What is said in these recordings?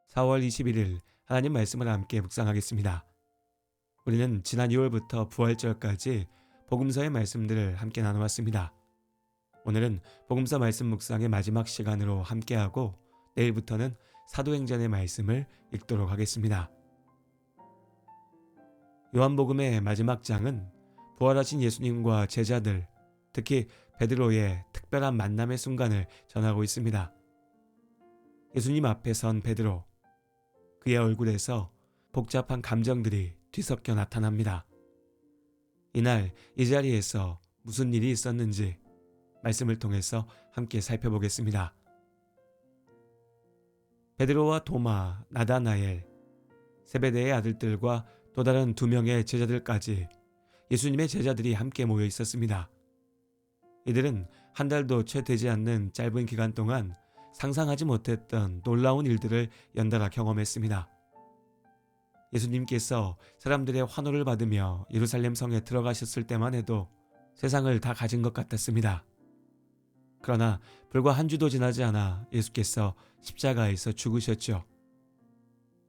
4월 21일 하나님 말씀을 함께 묵상하겠습니다. 우리는 지난 6월부터 부활절까지 복음서의 말씀들을 함께 나눠왔습니다. 오늘은 복음서 말씀 묵상의 마지막 시간으로 함께하고 내일부터는 사도행전의 말씀을 읽도록 하겠습니다. 요한복음의 마지막 장은 부활하신 예수님과 제자들, 특히 베드로의 특별한 만남의 순간을 전하고 있습니다. 예수님 앞에 선 베드로, 그의 얼굴에서 복잡한 감정들이 뒤섞여 나타납니다. 이날 이 자리에서 무슨 일이 있었는지 말씀을 통해서 함께 살펴보겠습니다. 베드로와 도마, 나다나엘, 세베대의 아들들과 또 다른 2명의 제자들까지 예수님의 제자들이 함께 모여 있었습니다. 이들은 한 달도 채 되지 않는 짧은 기간 동안 상상하지 못했던 놀라운 일들을 연달아 경험했습니다. 예수님께서 사람들의 환호를 받으며 예루살렘 성에 들어가셨을 때만 해도 세상을 다 가진 것 같았습니다. 그러나 불과 한 주도 지나지 않아 예수께서 십자가에서 죽으셨죠.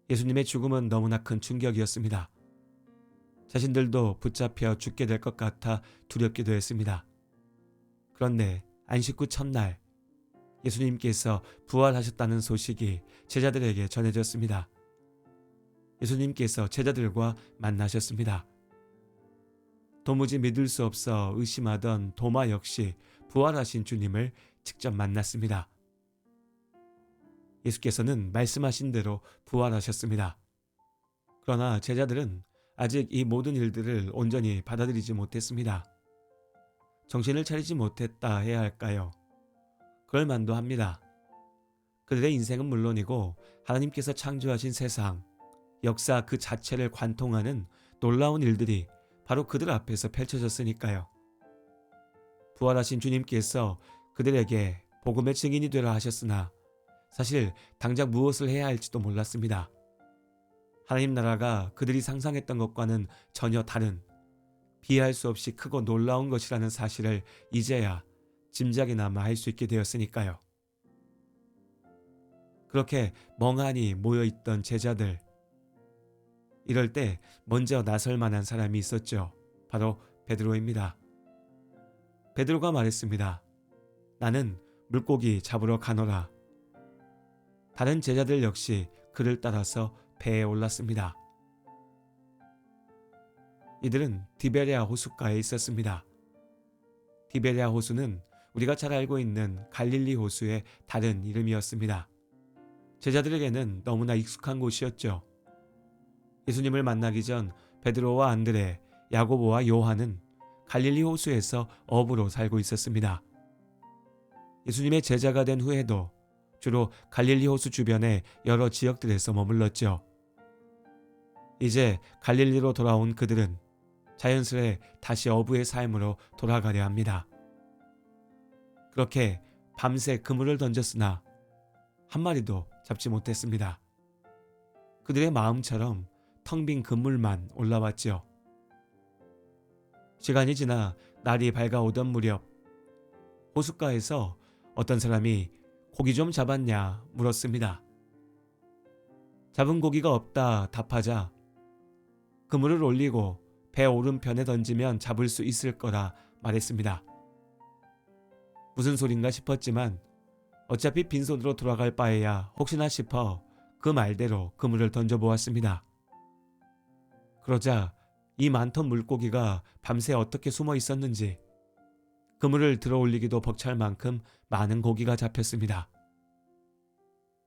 예수님의 죽음은 너무나 큰 충격이었습니다. 자신들도 붙잡혀 죽게 될 것 같아 두렵기도 했습니다. 그런데 안식 후 첫날 예수님께서 부활하셨다는 소식이 제자들에게 전해졌습니다. 예수님께서 제자들과 만나셨습니다. 도무지 믿을 수 없어 의심하던 도마 역시 부활하신 주님을 직접 만났습니다. 예수께서는 말씀하신 대로 부활하셨습니다. 그러나 제자들은 아직 이 모든 일들을 온전히 받아들이지 못했습니다. 정신을 차리지 못했다 해야 할까요? 그럴 만도 합니다. 그들의 인생은 물론이고 하나님께서 창조하신 세상, 역사 그 자체를 관통하는 놀라운 일들이 바로 그들 앞에서 펼쳐졌으니까요. 부활하신 주님께서 그들에게 복음의 증인이 되라 하셨으나 사실 당장 무엇을 해야 할지도 몰랐습니다. 하나님 나라가 그들이 상상했던 것과는 전혀 다른, 비할 수 없이 크고 놀라운 것이라는 사실을 이제야 짐작이나마 할 수 있게 되었으니까요. 그렇게 멍하니 모여있던 제자들, 이럴 때 먼저 나설 만한 사람이 있었죠. 바로 베드로입니다. 베드로가 말했습니다. 나는 물고기 잡으러 가노라. 다른 제자들 역시 그를 따라서 배에 올랐습니다. 이들은 디베랴 호숫가에 있었습니다. 디베랴 호수는 우리가 잘 알고 있는 갈릴리 호수의 다른 이름이었습니다. 제자들에게는 너무나 익숙한 곳이었죠. 예수님을 만나기 전 베드로와 안드레, 야고보와 요한은 갈릴리 호수에서 어부로 살고 있었습니다. 예수님의 제자가 된 후에도 주로 갈릴리 호수 주변의 여러 지역들에서 머물렀죠. 이제 갈릴리로 돌아온 그들은 자연스레 다시 어부의 삶으로 돌아가려 합니다. 그렇게 밤새 그물을 던졌으나 한 마리도 잡지 못했습니다. 그들의 마음처럼 텅 빈 그물만 올라왔죠. 시간이 지나 날이 밝아오던 무렵 호숫가에서 어떤 사람이 고기 좀 잡았냐 물었습니다. 잡은 고기가 없다 답하자 그물을 올리고 배 오른편에 던지면 잡을 수 있을 거라 말했습니다. 무슨 소린가 싶었지만 어차피 빈손으로 돌아갈 바에야 혹시나 싶어 그 말대로 그물을 던져보았습니다. 그러자 이 많던 물고기가 밤새 어떻게 숨어 있었는지 그물을 들어 올리기도 벅찰 만큼 많은 고기가 잡혔습니다.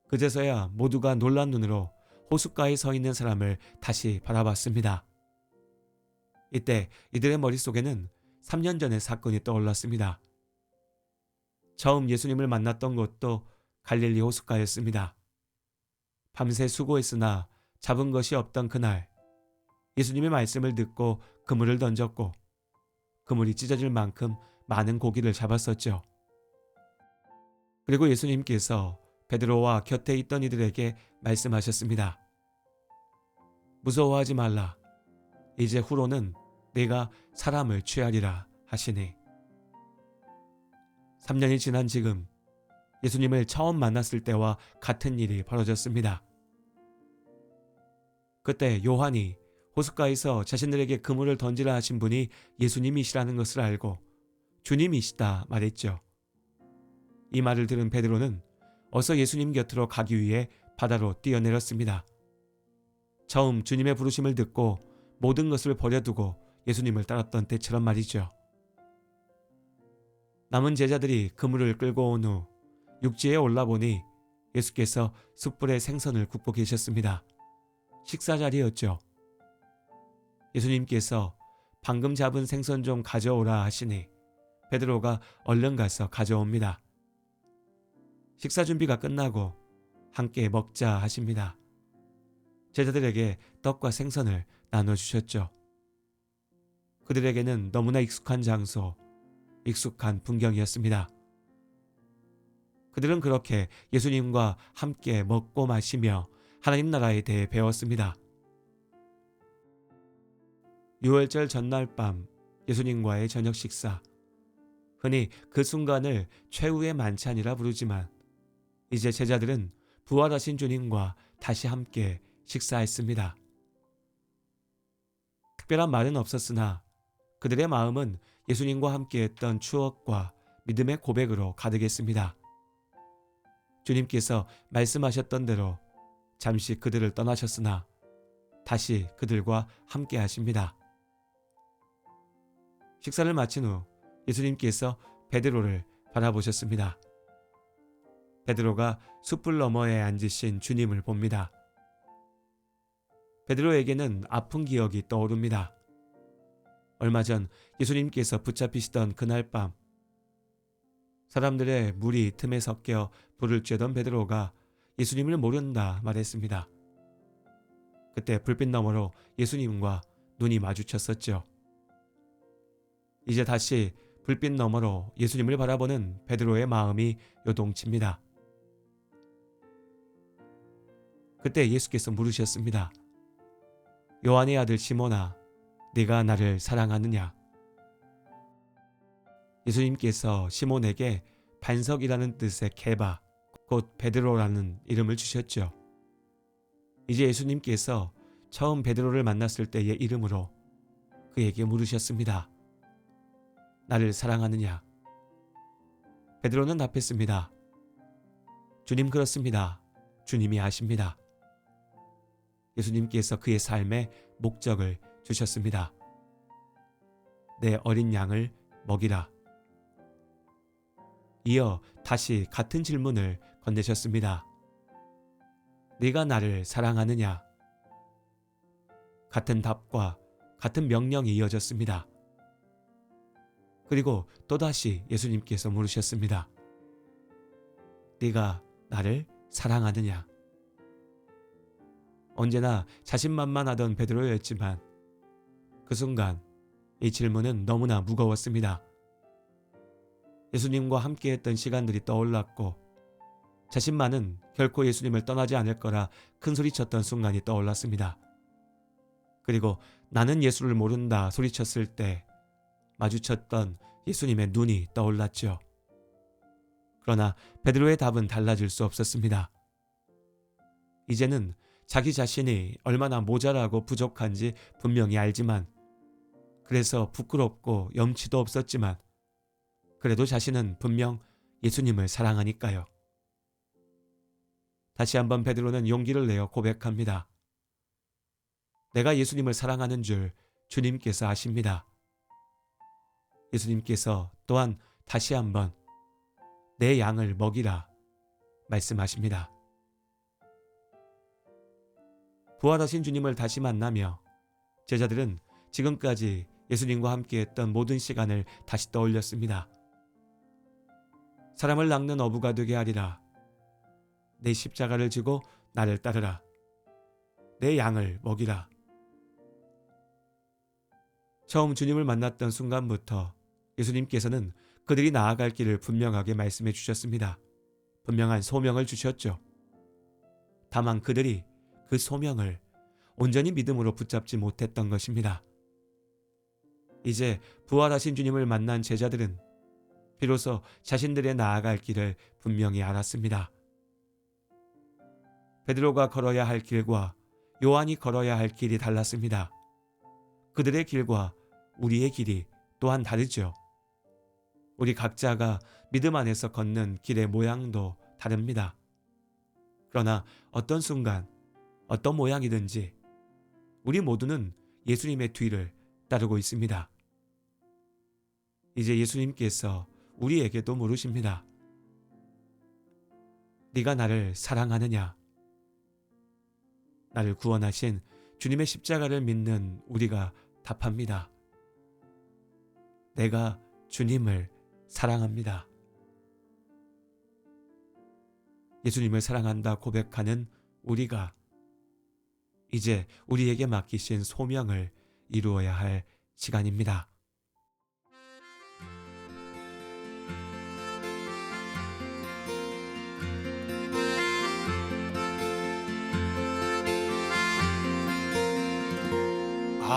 그제서야 모두가 놀란 눈으로 호숫가에 서 있는 사람을 다시 바라봤습니다. 이때 이들의 머릿속에는 3년 전의 사건이 떠올랐습니다. 처음 예수님을 만났던 곳도 갈릴리 호숫가였습니다. 밤새 수고했으나 잡은 것이 없던 그날 예수님의 말씀을 듣고 그물을 던졌고 그물이 찢어질 만큼 많은 고기를 잡았었죠. 그리고 예수님께서 베드로와 곁에 있던 이들에게 말씀하셨습니다. 무서워하지 말라. 이제 후로는 네가 사람을 취하리라 하시니. 3년이 지난 지금 예수님을 처음 만났을 때와 같은 일이 벌어졌습니다. 그때 요한이 호숫가에서 자신들에게 그물을 던지라 하신 분이 예수님이시라는 것을 알고 주님이시다 말했죠. 이 말을 들은 베드로는 어서 예수님 곁으로 가기 위해 바다로 뛰어내렸습니다. 처음 주님의 부르심을 듣고 모든 것을 버려두고 예수님을 따랐던 때처럼 말이죠. 남은 제자들이 그물을 끌고 온 후 육지에 올라보니 예수께서 숯불에 생선을 굽고 계셨습니다. 식사 자리였죠. 예수님께서 방금 잡은 생선 좀 가져오라 하시니 베드로가 얼른 가서 가져옵니다. 식사 준비가 끝나고 함께 먹자 하십니다. 제자들에게 떡과 생선을 나눠주셨죠. 그들에게는 너무나 익숙한 장소, 익숙한 풍경이었습니다. 그들은 그렇게 예수님과 함께 먹고 마시며 하나님 나라에 대해 배웠습니다. 유월절 전날 밤 예수님과의 저녁 식사. 흔히 그 순간을 최후의 만찬이라 부르지만 이제 제자들은 부활하신 주님과 다시 함께 식사했습니다. 특별한 말은 없었으나 그들의 마음은 예수님과 함께했던 추억과 믿음의 고백으로 가득했습니다. 주님께서 말씀하셨던 대로 잠시 그들을 떠나셨으나 다시 그들과 함께 하십니다. 식사를 마친 후 예수님께서 베드로를 바라보셨습니다. 베드로가 숯불 너머에 앉으신 주님을 봅니다. 베드로에게는 아픈 기억이 떠오릅니다. 얼마 전 예수님께서 붙잡히시던 그날 밤 사람들의 물이 틈에 섞여 불을 쬐던 베드로가 예수님을 모른다 말했습니다. 그때 불빛 너머로 예수님과 눈이 마주쳤었죠. 이제 다시 불빛 너머로 예수님을 바라보는 베드로의 마음이 요동칩니다. 그때 예수께서 물으셨습니다. 요한의 아들 시몬아, 네가 나를 사랑하느냐? 예수님께서 시몬에게 반석이라는 뜻의 게바, 곧 베드로라는 이름을 주셨죠. 이제 예수님께서 처음 베드로를 만났을 때의 이름으로 그에게 물으셨습니다. 나를 사랑하느냐? 베드로는 답했습니다. 주님 그렇습니다. 주님이 아십니다. 예수님께서 그의 삶에 목적을 주셨습니다. 내 어린 양을 먹이라. 이어 다시 같은 질문을 건네셨습니다. 네가 나를 사랑하느냐? 같은 답과 같은 명령이 이어졌습니다. 그리고 또다시 예수님께서 물으셨습니다. 네가 나를 사랑하느냐? 언제나 자신만만하던 베드로였지만 그 순간 이 질문은 너무나 무거웠습니다. 예수님과 함께했던 시간들이 떠올랐고 자신만은 결코 예수님을 떠나지 않을 거라 큰소리쳤던 순간이 떠올랐습니다. 그리고 나는 예수를 모른다 소리쳤을 때 마주쳤던 예수님의 눈이 떠올랐죠. 그러나 베드로의 답은 달라질 수 없었습니다. 이제는 자기 자신이 얼마나 모자라고 부족한지 분명히 알지만 그래서 부끄럽고 염치도 없었지만 그래도 자신은 분명 예수님을 사랑하니까요. 다시 한번 베드로는 용기를 내어 고백합니다. 내가 예수님을 사랑하는 줄 주님께서 아십니다. 예수님께서 또한 다시 한번 내 양을 먹이라 말씀하십니다. 부활하신 주님을 다시 만나며 제자들은 지금까지 예수님과 함께했던 모든 시간을 다시 떠올렸습니다. 사람을 낚는 어부가 되게 하리라. 내 십자가를 지고 나를 따르라. 내 양을 먹이라. 처음 주님을 만났던 순간부터 예수님께서는 그들이 나아갈 길을 분명하게 말씀해 주셨습니다. 분명한 소명을 주셨죠. 다만 그들이 그 소명을 온전히 믿음으로 붙잡지 못했던 것입니다. 이제 부활하신 주님을 만난 제자들은 비로소 자신들의 나아갈 길을 분명히 알았습니다. 베드로가 걸어야 할 길과 요한이 걸어야 할 길이 달랐습니다. 그들의 길과 우리의 길이 또한 다르죠. 우리 각자가 믿음 안에서 걷는 길의 모양도 다릅니다. 그러나 어떤 순간, 어떤 모양이든지 우리 모두는 예수님의 뒤를 따르고 있습니다. 이제 예수님께서 우리에게도 물으십니다. 네가 나를 사랑하느냐? 나를 구원하신 주님의 십자가를 믿는 우리가 답합니다. 내가 주님을 사랑합니다. 예수님을 사랑한다 고백하는 우리가 이제 우리에게 맡기신 소명을 이루어야 할 시간입니다.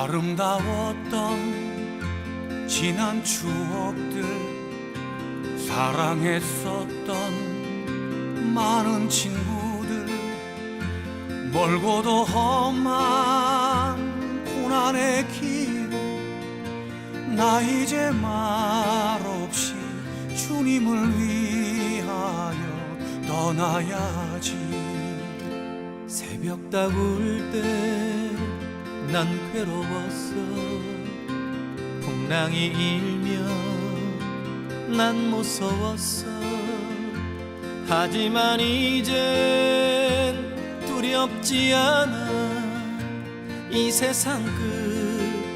아름다웠던 지난 추억들, 사랑했었던 많은 친구들, 멀고도 험한 고난의 길, 나 이제 말없이 주님을 위하여 떠나야지. 새벽 다구를 때 난 괴로웠어. 풍랑이 일면 난 무서웠어. 하지만 이젠 두렵지 않아. 이 세상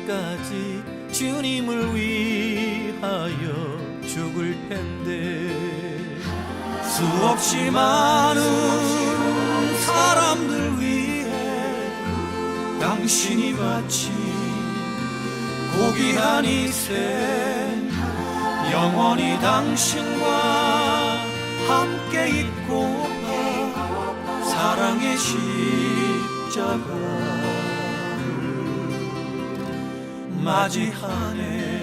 끝까지 주님을 위하여 죽을 텐데. 수없이 많은 사람들 위해 당신이 바친 고귀한 이 생, 영원히 당신과 함께 있고파 사랑의 십자가를 맞이하네.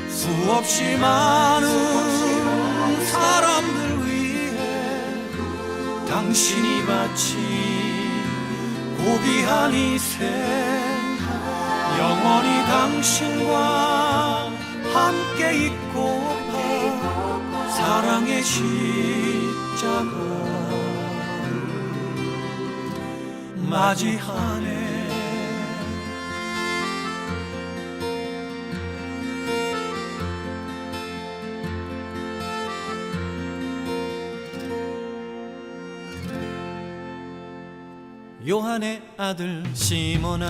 수없이 많은 사람들 위해 당신이 바친 고귀한 이 생, 영원히 당신과 함께 있고파 사랑의 십자가를 맞이하네. 요한의 아들 시몬아,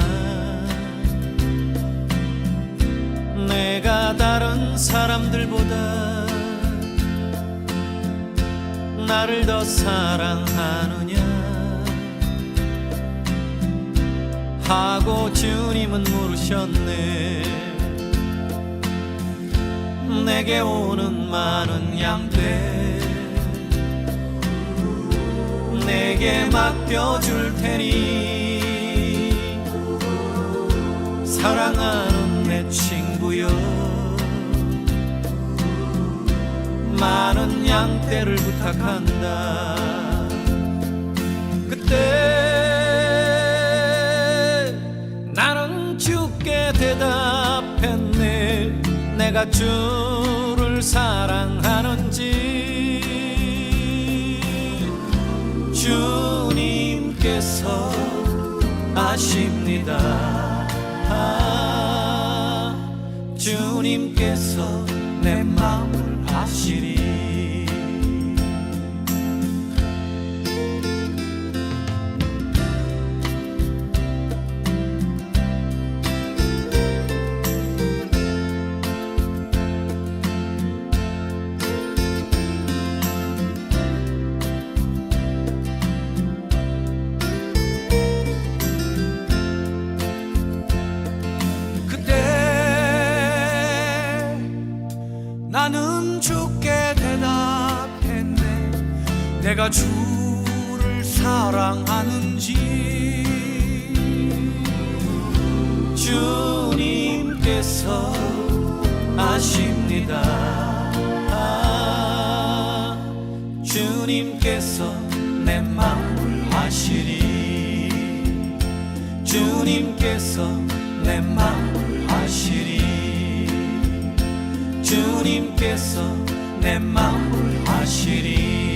내가 다른 사람들보다 나를 더 사랑하느냐 하고 주님은 물으셨네. 내게 오는 많은 양떼 내게 맡겨줄 테니 사랑하는 내 친구여, 많은 양떼를 부탁한다. 그때 나는 주께 대답했네. 내가 주를 사랑하는지 주님께서 아십니다. 주님께서 내 마음을 아시리. 그때 내가 주를 사랑하는지 주님께서 아십니다. 주님께서 내 마음을 아시리. 주님께서 내 마음을 아시리. 주님께서 내 마음을 아시리.